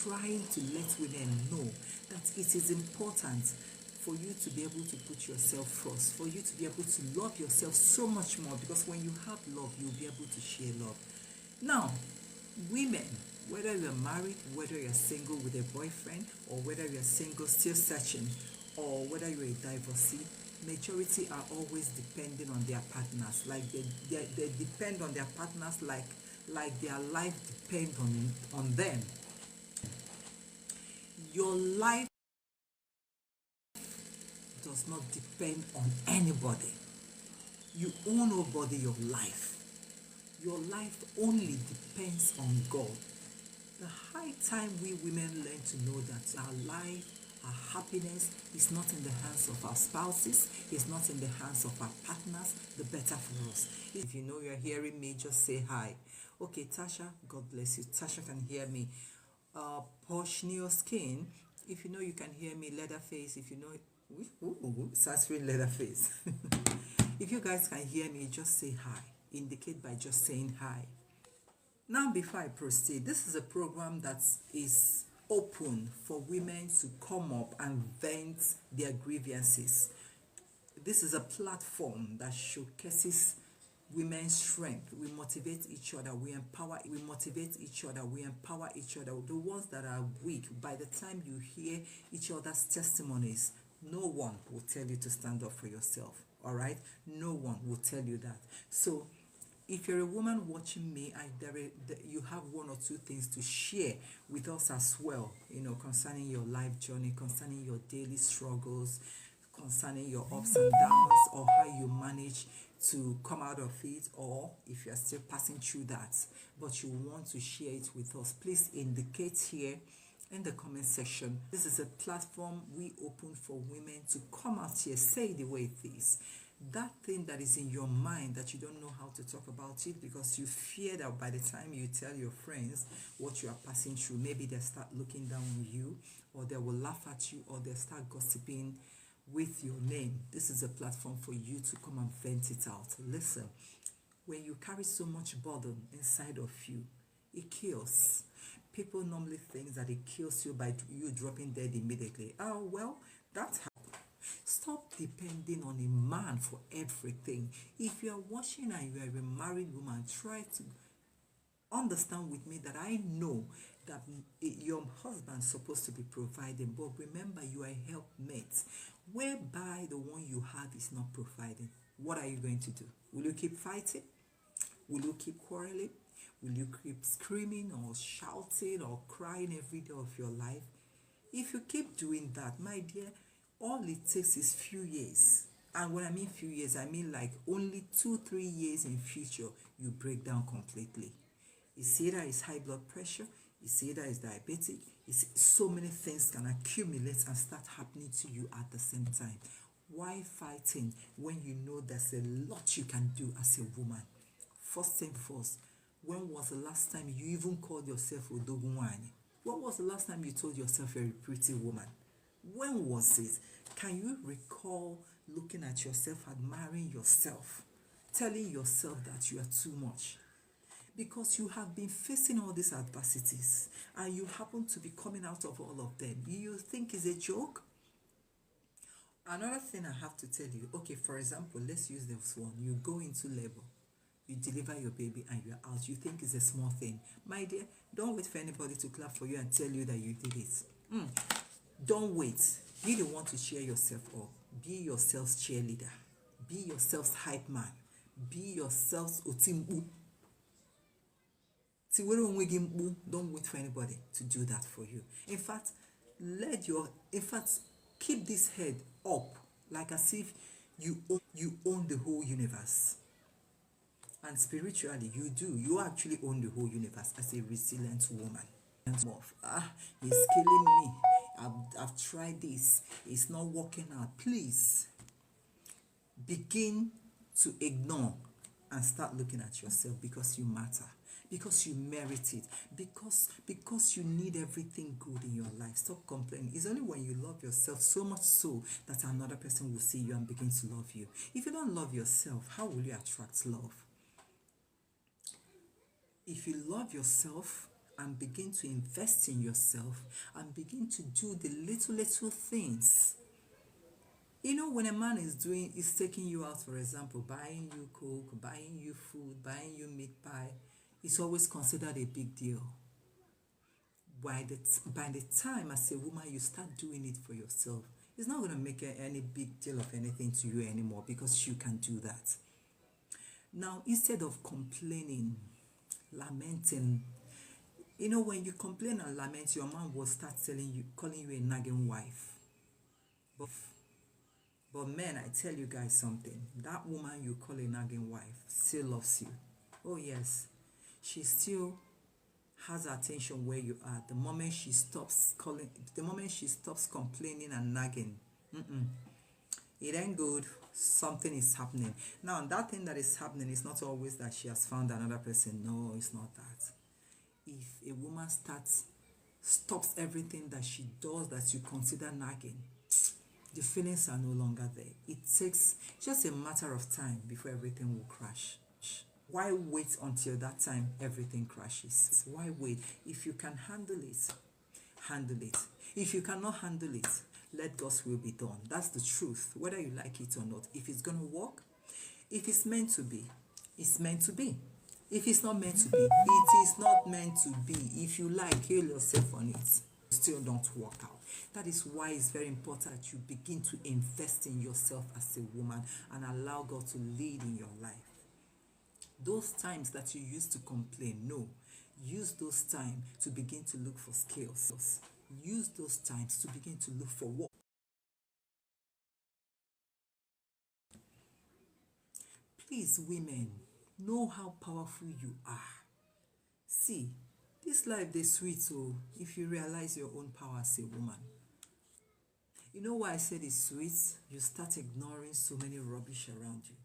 trying to let women know that it is important for you to be able to put yourself first, for you to be able to love yourself so much more, because when you have love, you'll be able to share love. Now, women, whether you're married, whether you're single with a boyfriend, or whether you're single still searching, or whether you're a divorcee, majority are always depending on their partners. Like they depend on their partners like their life depends on them. Your life does not depend on anybody. You own nobody your life. Your life only depends on God. The high time we women learn to know that our life, our happiness is not in the hands of our spouses, it's not in the hands of our partners, the better for us. If you know you're hearing me, just say hi. Okay, Tasha, God bless you. Tasha can hear me. Posh Neo Skin, if you know you can hear me. Leatherface, if you know, Sassy Leatherface. If you guys can hear me, just say hi. Indicate by just saying hi. Now, before I proceed, this is a program that is open for women to come up and vent their grievances. This is a platform that showcases women's strength. We motivate each other, we motivate each other, we empower each other. The ones that are weak, by the time you hear each other's testimonies, no one will tell you to stand up for yourself. All right, no one will tell you that. So if you're a woman watching me, you have one or two things to share with us as well, concerning your life journey, concerning your daily struggles, concerning your ups and downs, or how you manage to come out of it, or if you're still passing through that, but you want to share it with us, please indicate here in the comment section. This is a platform we open for women to come out here, say the way it is. That thing that is in your mind that you don't know how to talk about it because you fear that by the time you tell your friends what you are passing through, maybe they'll start looking down on you, or they will laugh at you, or they'll start gossiping with your name. This is a platform for you to come and vent it out. Listen, when you carry so much burden inside of you, it kills. People normally think that it kills you by you dropping dead immediately. Oh, well, that's how. Stop depending on a man for everything. If you are watching and you are a married woman, try to understand with me that I know that your husband's supposed to be providing, but remember you are a helpmate, whereby the one you have is not providing. What are you going to do? Will you keep fighting? Will you keep quarreling? Will you keep screaming or shouting or crying every day of your life? If you keep doing that, my dear, all it takes is few years. And when I mean few years, I mean like only 2-3 years in future, you break down completely. It's either it's high blood pressure, it's either it's diabetic, it's so many things can accumulate and start happening to you at the same time. Why fighting when you know there's a lot you can do as a woman? First thing first, when was the last time you even called yourself Odogunwani? When was the last time you told yourself you're a pretty woman? When was it? Can you recall looking at yourself, admiring yourself, telling yourself that you are too much? Because you have been facing all these adversities and you happen to be coming out of all of them. You think it's a joke? Another thing I have to tell you, okay, for example, let's use this one. You go into labor, you deliver your baby and you're out. You think it's a small thing. My dear, don't wait for anybody to clap for you and tell you that you did it. Don't wait. Be the one to cheer yourself up. Be yourself's cheerleader. Be yourself's hype man. Be yourself's otimbu. Don't wait for anybody to do that for you. In fact, keep this head up like as if you own the whole universe. And spiritually, you do. You actually own the whole universe as a resilient woman. It's killing me. I've tried this. It's not working out. Please begin to ignore and start looking at yourself, because you matter, because you merit it, because you need everything good in your life. Stop complaining. It's only when you love yourself so much so that another person will see you and begin to love you. If you don't love yourself, how will you attract love? If you love yourself and begin to invest in yourself and begin to do the little things. You know, when a man is taking you out, for example, buying you coke, buying you food, buying you meat pie, it's always considered a big deal. By the time as a woman you start doing it for yourself, it's not going to make any big deal of anything to you anymore because you can do that. Now, instead of complaining, lamenting, you know, when you complain and lament, your man will start calling you a nagging wife. But men, I tell you guys something. That woman you call a nagging wife still loves you. Oh yes, she still has attention where you are. The moment she stops complaining and nagging, it ain't good. Something is happening. Now, that thing that is happening is not always that she has found another person. No, it's not that. If a woman stops everything that she does that you consider nagging, the feelings are no longer there. It takes just a matter of time before everything will crash. Why wait until that time everything crashes? Why wait? If you can handle it, handle it. If you cannot handle it, let God's will be done. That's the truth, whether you like it or not. If it's going to work, if it's meant to be, it's meant to be. If it's not meant to be, it is not meant to be. If you like, heal yourself on it. Still don't work out. That is why it's very important that you begin to invest in yourself as a woman and allow God to lead in your life. Those times that you used to complain, no, use those times to begin to look for skills. Use those times to begin to look for work. Please, women, know how powerful you are. See, this life is sweet, so if you realize your own power as a woman. You know why I said it's sweet? You start ignoring so many rubbish around you.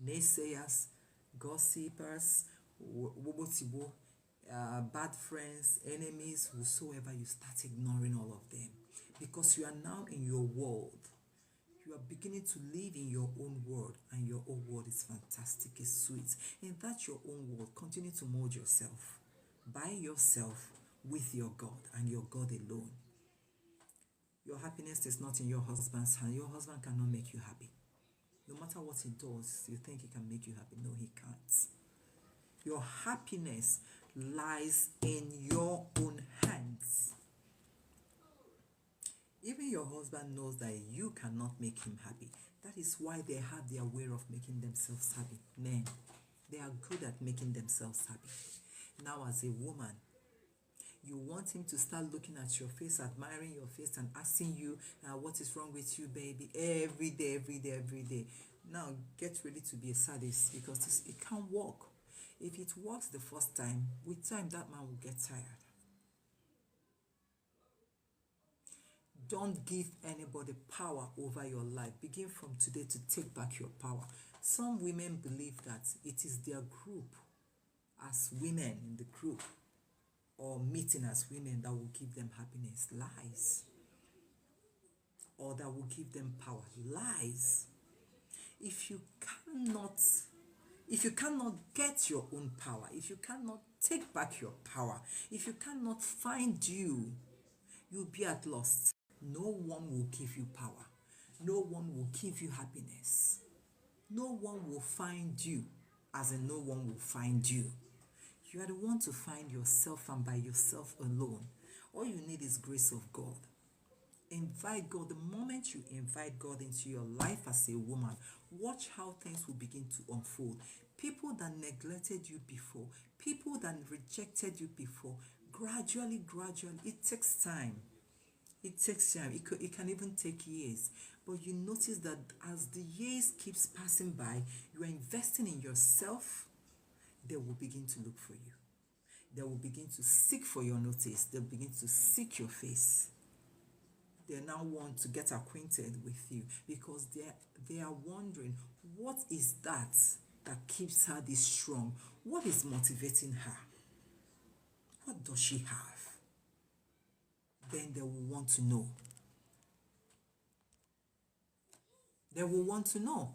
Naysayers, gossipers, bad friends, enemies, whosoever, you start ignoring all of them. Because you are now in your world. You are beginning to live in your own world, and your own world is fantastic, it's sweet. In that your own world, continue to mold yourself by yourself with your God and your God alone. Your happiness is not in your husband's hand. Your husband cannot make you happy. No matter what he does, you think he can make you happy. No, he can't. Your happiness lies in your own hands. Even your husband knows that you cannot make him happy. That is why they have their way of making themselves happy. Men, they are good at making themselves happy. Now, as a woman, you want him to start looking at your face, admiring your face, and asking you, what is wrong with you, baby? Every day, every day, every day. Now, get ready to be a sadist, because it can't work. If it works the first time, with time, that man will get tired. Don't give anybody power over your life. Begin from today to take back your power. Some women believe that it is their group, as women in the group, or meeting as women, that will give them happiness. Lies. Or that will give them power. Lies. If you cannot get your own power, if you cannot take back your power, if you cannot find you'll be at loss. No one will give you power. No one will give you happiness. No one will find you, as in no one will find you. You are the one to find yourself, and by yourself alone. All you need is grace of God. Invite God. The moment you invite God into your life as a woman, watch how things will begin to unfold. People that neglected you before, people that rejected you before, gradually, it takes time. It takes time. It can even take years. But you notice that as the years keeps passing by, you are investing in yourself. They will begin to look for you. They will begin to seek for your notice. They'll begin to seek your face. They now want to get acquainted with you, because they are wondering, what is that keeps her this strong? What is motivating her? What does she have? Then they will want to know. They will want to know.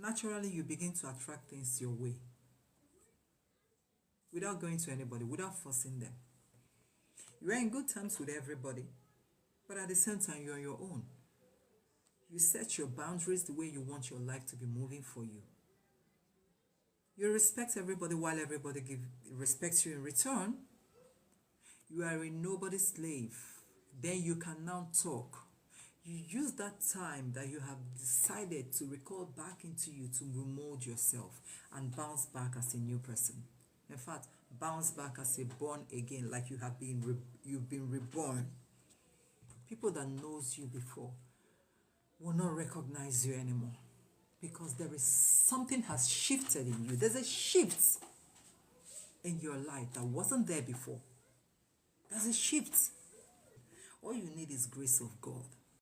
naturally you begin to attract things your way without going to anybody, without forcing them. You are in good terms with everybody, but at the same time, you're on your own. You set your boundaries the way you want your life to be moving for you. You respect everybody while everybody respects you in return. You are a nobody's slave. Then you can now talk. You use that time that you have decided to record back into you to remold yourself and bounce back as a new person. In fact, bounce back as a born again, like you've been reborn. People that knows you before will not recognize you anymore because there is something has shifted in you. There's a shift in your life that wasn't there before. There's a shift. All you need is grace of God.